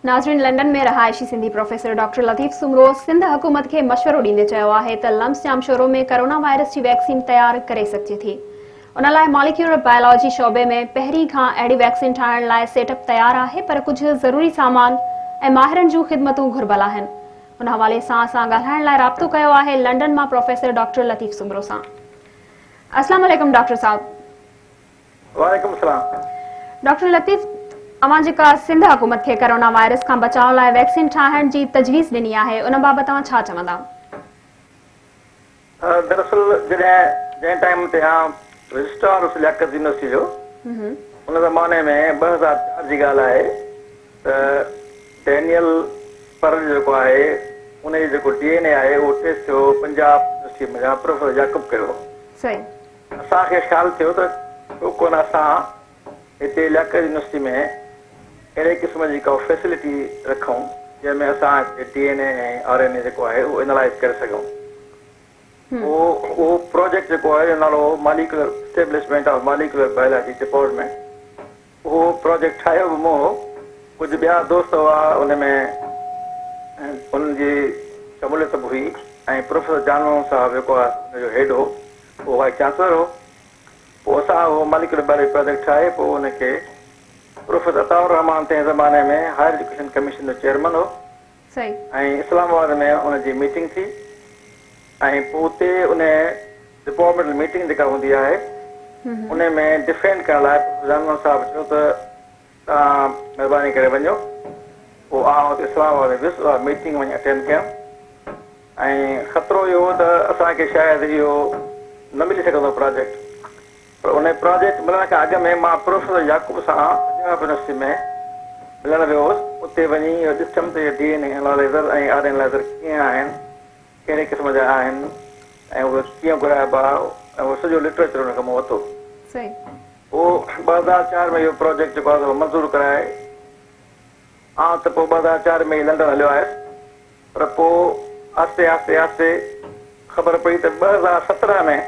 नाज़रीन, लंडन में रहायशी Sindhi professor doctor Latif Soomro Sindh हुकूमत के मशवरो ॾींदे चयो आहे त लम्सजाम शोरो में कोरोना वायरस जी वैक्सीन तैयार करे सघिजे थी। उन लाइ मॉलिक्यूलर बायोलॉजी शोबे में पहिरीं खां अहिड़ी वैक्सीन ठाहिण लाइ सेटअप तैयार आहे, पर कुझु ज़रूरी सामान ऐं माहिरनि जूं ख़िदमतूं घुर्बल आहिनि। उन हवाले सां असां ॻाल्हाइण लाइ राब्तो कयो आहे लंडन मां प्रोफेसर डॉक्टर लतीफ़ सुमरो सां। अस्सलाम वालेकुम डॉक्टर साहब। वालेकुम सलाम। डॉक्टर लतीफ़, अवां जेका सिंध हुकूमत के कोरोना वायरस का बचाव लाइ वैक्सीन ठाहिण जी तजवीज़ ॾिनी आहे, उन बाबति तव्हां छा चवंदा? दरअसल जंहिं टाइम ते रजिस्ट्रार लियाकत यूनिवर्सिटी जो उन ज़माने में 2004 जी ॻाल्हि आहे त डैनियल पर जेको आहे उन जो जेको DNA आहे उहो टेस्ट थियो पंजाब यूनिवर्सिटी में प्रोफेसर याकूब कयो। सही। असांखे ख़्यालु थियो त छो कोन असां हिते लियाकत यूनिवर्सिटी में अहिड़े क़िस्म जी का फैसिलिटी रखूं जंहिंमें असां DNA ऐं RNA जेको आहे उहो एनालाइज़ करे सघूं। उहो प्रोजेक्ट जेको आहे नालो molecular establishment of molecular biology department, उहो प्रोजेक्ट ठाहियो बि मूं, कुझु ॿिया दोस्त हुआ उनमें, उन्हनि जी शमूलियत बि हुई ऐं प्रोफेसर जानू साहब जेको आहे हुनजो हेड हो, उहो वाइस चांसलर हो। पोइ असां उहो मॉलिक्यूलर बायोलॉजी प्रोजेक्ट ठाहे पोइ उनखे प्रोफेसर अताउर रहमान तंहिं ज़माने में हायर एजुकेशन कमीशन जो चेयरमैन हो ऐं इस्लामाबाद में उनजी मीटिंग थी ऐं पोइ उते उन डिपार्टमेंटल मीटिंग जेका हूंदी आहे उन में डिफेंड करण लाइ जानू साहब चयो त तव्हां महिरबानी करे वञो। पोइ आउं हुते इस्लामाबाद में वियुसि, उहा मीटिंग वञी अटेंड कयमि ऐं ख़तरो इहो हो त असांखे शायदि इहो न मिली सघंदो प्रोजेक्ट, पर उन प्रोजेक्ट मिलण खां अॻु में मां प्रोफेसर याकूब सां पंजाब यूनिवर्सिटी में मिलण वियो हुउसि। उते वञी इहो ॾिठमि त इहे DNA एनालाइज़र ऐं RNA एनालाइज़र कीअं आहिनि, कहिड़े क़िस्म जा आहिनि ऐं उहे कीअं घुराइबा, ऐं उहो सॼो लिटरेचर हुन खां मूं वरितो। पोइ 2004 में इहो प्रोजेक्ट जेको आहे मंज़ूरु कराए त पोइ 2004 में लंडन हलियो आहे, पर पोइ आहिस्ते आहिस्ते आहिस्ते ख़बर पई त 2017 में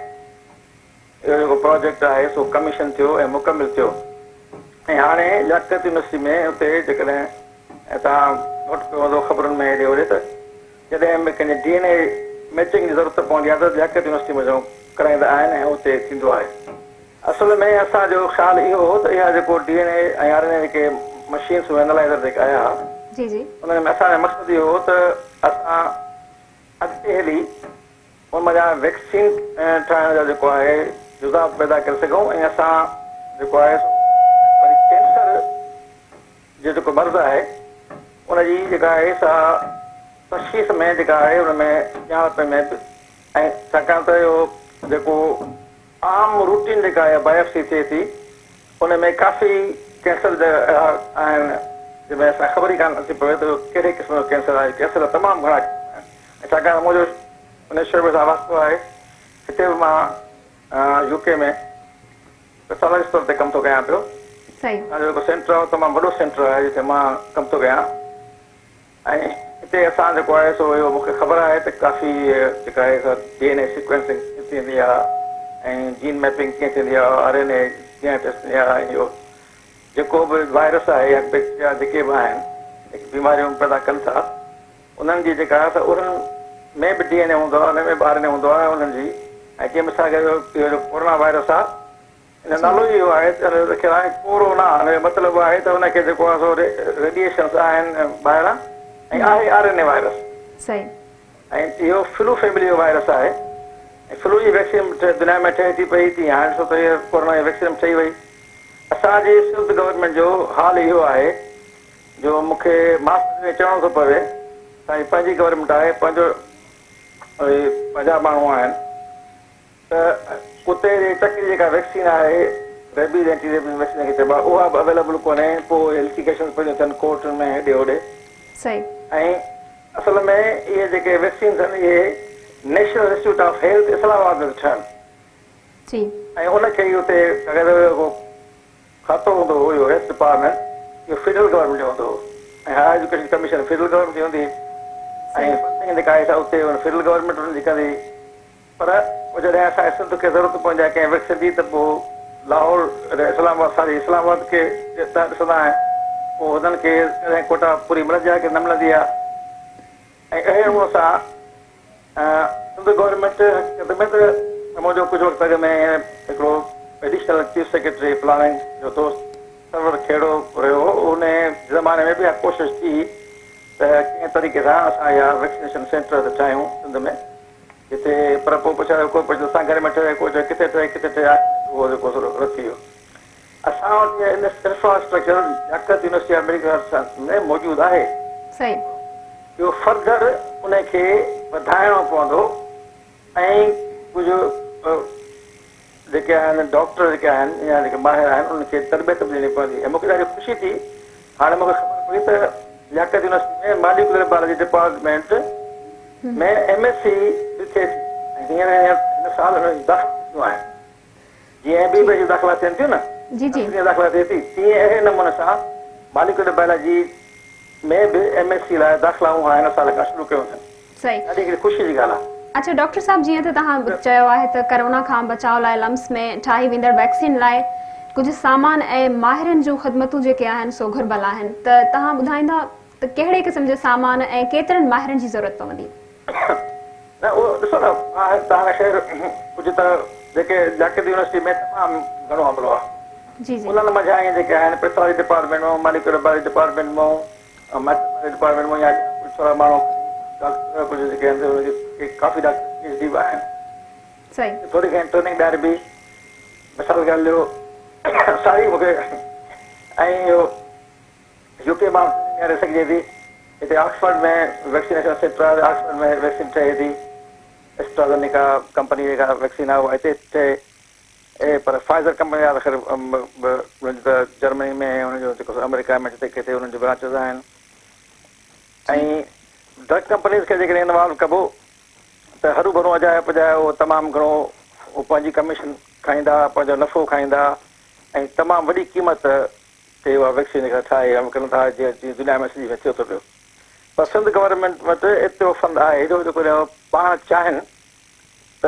इहो जेको प्रोजेक्ट आहे सो कमीशन थियो ऐं मुकमिल थियो ऐं हाणे लियाकत यूनिवर्सिटी में उते जेकॾहिं तव्हां नोट कयो हूंदो ख़बरुनि में हेॾे होॾे त जॾहिं बि कंहिंजे DNA मैचिंग जी ज़रूरत पवंदी आहे त लियाकत यूनिवर्सिटी में जो कराईंदा आहिनि ऐं उते थींदो आहे। असल में असांजो ख़्यालु इहो हो त इहा जेको DNA ऐं RNA जेके मशीन्स एनालाइज़र जेके आया उन में असांजो मक़सदु इहो हो त असां अॻिते हली उन जा वैक्सीन ठाहिण जो जेको आहे जुज़ा पैदा करे सघूं ऐं असां जेको आहे वरी कैंसर जो जेको मर्ज़ आहे उनजी जेका आहे सा तशख़ीस में जेका आहे उनमें ॼाणप में ऐं छाकाणि त इहो जेको आम रूटीन जेका आहे बायोप्सी थिए थी उनमें काफ़ी कैंसर जा आहिनि जंहिंमें असां ख़बर ई कान अची पवे त कहिड़े क़िस्म जो कैंसर आहे। कैंसर तमामु घणा आहिनि, छाकाणि मुंहिंजो उन शोबे सां वास्तो आहे। हिते बि मां UK में पैथोलॉजिस्ट तौर ते कमु थो कयां पियो। तव्हांजो जेको सेंटर आहे तमामु वॾो सेंटर आहे जिते मां कमु थो कयां ऐं हिते असां जेको आहे सो इहो मूंखे ख़बर आहे त काफ़ी जेका आहे DNA सीक्वेंसिंग कीअं थींदी आहे ऐं जीन मैपिंग कीअं थींदी आहे, RNA कीअं टेस्ट थींदी आहे, ऐं इहो जेको बि वायरस आहे या बैक्टीरिया जेके बि आहिनि बीमारियूं पैदा कनि था उन्हनि जी जेका आहे उन्हनि में बि DNA हूंदो आहे, उन में बि RNA हूंदो आहे उन्हनि जी। ऐं जीअं मिसाल के इहो जो कोरोना वायरस आहे इन नालो ई इहो आहे त कोरोना, मतिलबु आहे त हुनखे जेको आहे सो रेडिएशन्स आहिनि ॿाहिरां ऐं आहे RNA वायरस ऐं इहो फ्लू फैमिली जो वायरस आहे ऐं फ्लू जी वैक्सीन दुनिया में ठहे थी पई थी हाणे छो त इहा कोरोना जी वैक्सीन ठही वई। असांजी सिंध गवर्नमेंट जो हाल इहो आहे जो मूंखे मास्टर में चवणो थो पवे, असांजी पंहिंजी गवर्नमेंट आहे, पंहिंजा माण्हू आहिनि त कुते जी चक जेका वैक्सीन आहे रेबीज़ एंटी रेबीज़ वैक्सीन खे चइबो आहे उहा बि अवेलेबल कोन्हे। पोइ लिटिगेशन पियूं थियनि कोर्टुनि में हेॾे होॾे ऐं असल में इहे जेके वैक्सीन्स आहिनि इहे national institute of health Islamabad में ठहनि ऐं उनखे ई उते अगरि खातो हूंदो हुओ इहो हेल्थ डिपार्टमेंट, इहो फेडरल गवर्नमेंट जो हूंदो हो ऐं higher education commission federal government जी हूंदी ऐं फंडिंग जेका आहे उते फेडरल गवर्नमेंट हुनजी कंदी। पर जॾहिं असांजे सिंध खे ज़रूरत पवंदी आहे कंहिं वैक्सीन जी त पोइ लाहौर इस्लामाबाद खे ॾिसंदा आहिनि पोइ हुननि खे कॾहिं कोटा पूरी मिलंदी आहे की न मिलंदी आहे। ऐं अहिड़े नमूने सां सिंध गवर्नमेंट में मुंहिंजो कुझु वक़्तु अॻु में हिकिड़ो एडिशनल चीफ सेक्रेटरी प्लानिंग जो दोस्त सरवर खेड़ो रहियो, उन ज़माने में बि कोशिशि थी त कंहिं तरीक़े सां असां इहा वैक्सीनेशन सेंटर ठाहियूं सिंध में जिते, पर पोइ पुछायो कोई पुछे असां घर में ठहे, कोई चए किथे ठहे उहो जेको रखी वियो। असां वटि infrastructure याकत university of medical science में मौजूदु आहे। सही। ॿियो फर्दर उनखे वधाइणो पवंदो ऐं कुझु जेके आहिनि डॉक्टर जेके आहिनि या जेके माहिर आहिनि उनखे तरबियत बि ॾियणी पवंदी। ऐं मूंखे ॾाढी ख़ुशी थी, हाणे मूंखे ख़बर पई त याकत यूनिवर्सिटी में मॉलिक्यूलर बायोलॉजी डिपार्टमेंट में MSc थिए थी। हींअर हिन साल में दाख़िला थियूं आहिनि, जीअं MBBS जी दाख़िला थियनि थियूं न, जी जी, दाख़िला थिए थी, तीअं अहिड़े नमूने सां मॉलिक्यूलर बायोलॉजी में बि MSc लाइ दाख़िलाऊं हाणे हिन साल खां शुरू कयूं अथनि। सही। ॾाढी हिकिड़ी ख़ुशी जी ॻाल्हि आहे। अच्छा डॉक्टर साहब, जीअं त तव्हां चयो आहे त कोरोना खां बचाव लाइ लम्स में ठाही वेंदड़ वैक्सीन लाइ कुझु सामान ऐं माहिरनि जूं ख़िदमतूं जेके आहिनि सो घुरिबल आहिनि, त तव्हां ॿुधाईंदा त कहिड़े क़िस्म जे सामान ऐं केतिरनि माहिरनि जी ज़रूरत पवंदी? न उहो ॾिसो न, तव्हां ख़ैर कुझु त जेके याकत यूनिवर्सिटी में तमामु घणो अमलो आहे। जी जी, उन्हनि मंझां जेके आहिनि पैथोलॉजी डिपार्टमेंट में, मॉलिक्यूलर बायोलॉजी डिपार्टमेंट में, मैथमेटिक्स डिपार्टमेंट में, या थोरा माण्हू डॉक्टर कुझु जेके आहिनि काफ़ी डॉक्टर PhD बि आहिनि। सही। थोरी घणी ट्रेनिंग ॾियण बि मिसाल ॻाल्हि सारी मूंखे ऐं इहो UK मां ॾियारे सघिजे थी। हिते ऑक्सफर्ड में वैक्सीनेशन सेंटर आहे, ऑक्सफर्ड में वैक्सीन ठहे थी, एस्ट्राज़ेनेका कंपनी जेका वैक्सीन आहे उहा हिते ठहे। पर फाइज़र कंपनी आहे ख़ैर उन्हनि त जर्मनी में, हुनजो जेको अमेरिका में जिते किथे हुननि जो ब्रांचिस आहिनि। ऐं ड्रग कंपनीज़ खे जेकॾहिं इनवॉल्व कबो त हरू भरू अजायो पजायो उहो तमामु घणो उहो पंहिंजी कमीशन खाईंदा, पंहिंजो नफ़ो खाईंदा ऐं तमामु वॾी क़ीमत ते उहा वैक्सीन जेका ठाहे या कनि था, जीअं दुनिया में सॼी में थियो थो पियो। पर सिंध गवर्नमेंट वटि एतिरो फंड आहे हेॾो जेको पाण चाहिनि त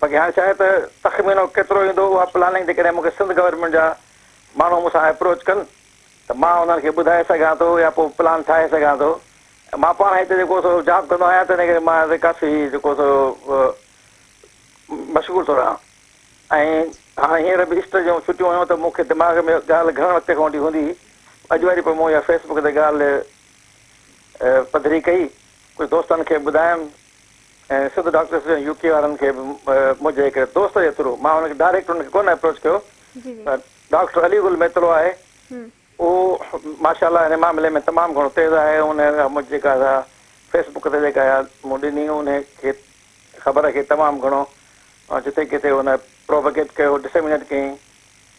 बाक़ी हाणे चाहे त तख़मीनो केतिरो ईंदो उहा प्लानिंग जेकॾहिं मूंखे सिंध गवर्नमेंट जा माण्हू मूंसां अप्रोच कनि त मां उन्हनि खे ॿुधाए सघां थो या पोइ प्लान ठाहे सघां थो। मां पाण हिते जेको सो जॉब कंदो आहियां त इन करे मां हिते काफ़ी जेको सो मशगूल थो रहां। ऐं हाणे हींअर बि ईस्टर जूं छुटियूं हुयूं त मूंखे दिमाग़ में ॻाल्हि घणे वक़्त खां वठी हूंदी। अॼु वरी पोइ मूं इहा फेसबुक ते ॻाल्हि पधरी कई, कुझु दोस्तनि खे ॿुधायमि ऐं सिंध डॉक्टर्स UK वारनि खे बि मुंहिंजे हिकिड़े दोस्त जे थ्रू, मां हुनखे डायरेक्ट हुनखे कोन अप्रोच कयो, पर डॉक्टर अलीगुल मेतलो आहे, उहो माशाल्लाह हिन मामले में तमामु घणो तेज़ आहे। उन मुंहिंजी जेका फेसबुक ते जेका मूं ॾिनी उनखे ख़बर खे तमामु घणो जिते किथे हुन प्रोपगेट कयो, डिसेमिनेट कयईं।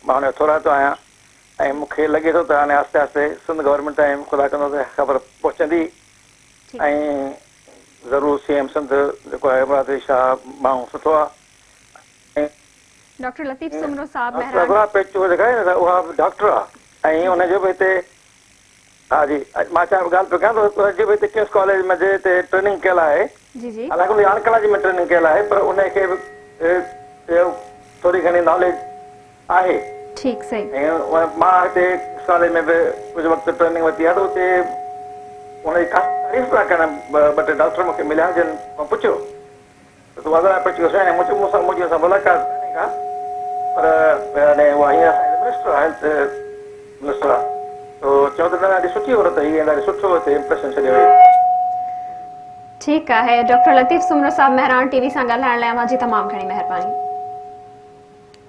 मां हुनजो थोरातो आहियां ऐं मूंखे लॻे थो त हाणे आस्ते आस्ते सिंध गवर्नमेंट ताईं ख़ुदा कंदो त ख़बर पहुचंदी ऐं ज़रूरु CM सिंध जेको आहे इमरान शाह माण्हू सुठो आहे। डॉक्टर लतीफ़ सुमरो साहब उहा डॉक्टर आहे ऐं हुनजो बि हिते, हा जी मां छा ॻाल्हि पियो कयां त हुनजो बि हिते किंग्स कॉलेज में हिते ट्रेनिंग कयल आहे। हालांकि हुन आर्कोलॉजी में ट्रेनिंग कयल आहे पर उनखे बि थोरी घणी नॉलेज आहे। ठीकु, सही। ऐं मां हिते कॉलेज में बि कुझु वक़्तु ट्रेनिंग वरिती आहे त हुते हुनजी तारीफ़ पिया करण ॿ टे डॉक्टर मूंखे मिलिया जिन मां पुछियो त तूं अॻियां पहुची वियो ऐं मुंहिंजी सां मुलाक़ात करने का, पर उहा हींअर असांजे मिनिस्टर आहे, हेल्थ मिनिस्टर आहे, तो चयो त ॾाढी सुठी औरत आहे, हीअ ॾाढी सुठो हिते इम्प्रेशन छॾियो हुई। ठीकु आहे डॉक्टर लतीफ़ सुमरो साहब, मेहरान TV सां ॻाल्हाइण लाइ तव्हांजी तमामु घणी महिरबानी।